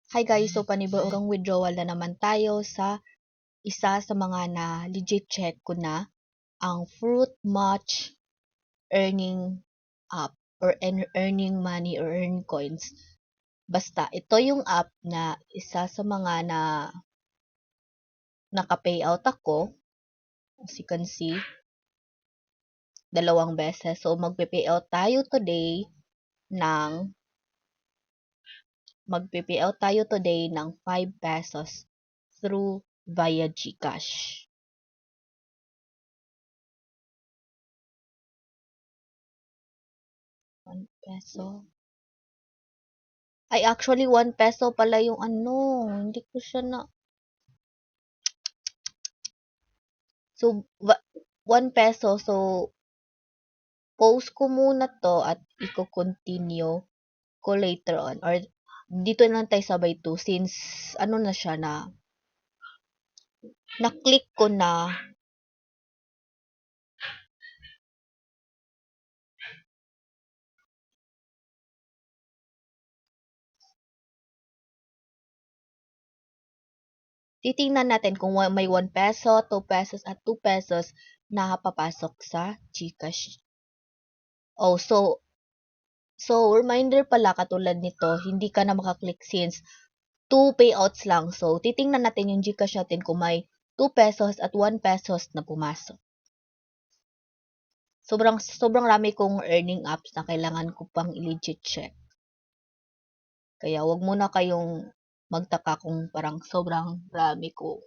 Hi guys, so panibagong withdrawal na naman tayo sa isa sa mga na legit check ko na, ang Fruit Match Earning App or Earning Money or Earn Coins. Basta, ito yung app na isa sa mga na naka-payout ako. As you can see, 2 beses. So, magpe-payout tayo today ng 5 pesos through via GCash. 1 peso. Ay, actually, 1 peso pala yung ano. Hindi ko siya na... So, 1 peso. So, post ko muna to at i-continue ko later on. Or, dito lang tayo sabay to since, ano na siya na-click ko na. Titingnan natin kung may 1 peso, 2 pesos, at 2 pesos na papasok sa GCash. Oh, so reminder pala katulad nito, hindi ka na makaklik since 2 payouts lang. So, titingnan natin yung GCash natin kung may 2 pesos at 1 pesos na pumasok. Sobrang rami kong earning apps na kailangan ko pang i-legit check. Kaya wag muna kayong magtaka kung parang sobrang rami ko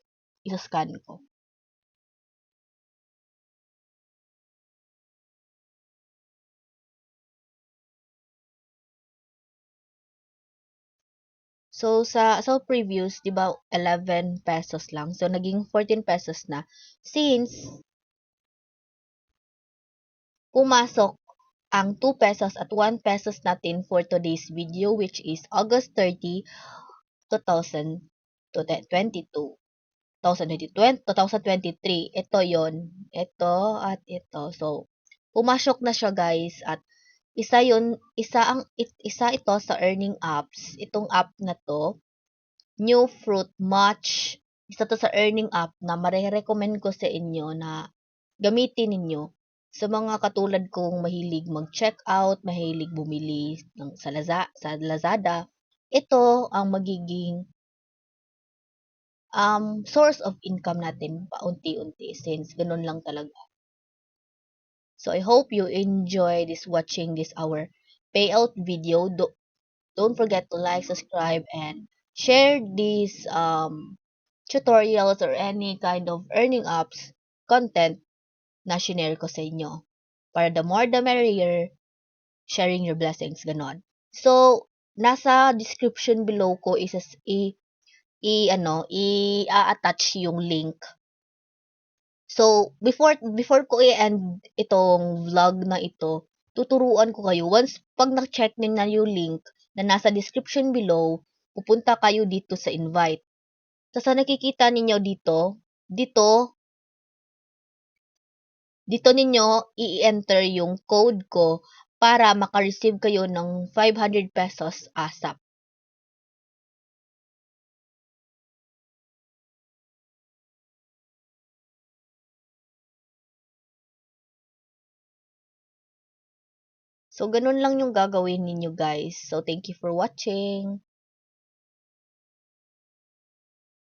isa-scan ko. So, sa previous, di ba, 11 pesos lang. So, naging 14 pesos na. Since, pumasok ang 2 pesos at 1 pesos natin for today's video, which is August 30, 2022. 2023. Ito yon. Ito at ito. So, pumasok na siya guys at isa ito sa earning apps. Itong app na to, New Fruit Match. Isa to sa earning app na marirecommend ko sa inyo na gamitin ninyo sa mga katulad kong mahilig mag-check out, mahilig bumili sa Lazada. Ito ang magiging source of income natin paunti-unti since ganun lang talaga. So I hope you enjoy watching this our payout video. Don't forget to like, subscribe, and share these tutorials or any kind of earning apps content na shinare ko sa inyo. Para the more the merrier, sharing your blessings, ganon. So, nasa description below ko i-attach yung link. So, before ko i-end itong vlog na ito, tuturuan ko kayo. Once, pag na-check nyo na yung link na nasa description below, pupunta kayo dito sa invite. So, sa nakikita ninyo dito ninyo i-enter yung code ko para maka-receive kayo ng 500 pesos ASAP. So, ganun lang yung gagawin ninyo guys. So, thank you for watching.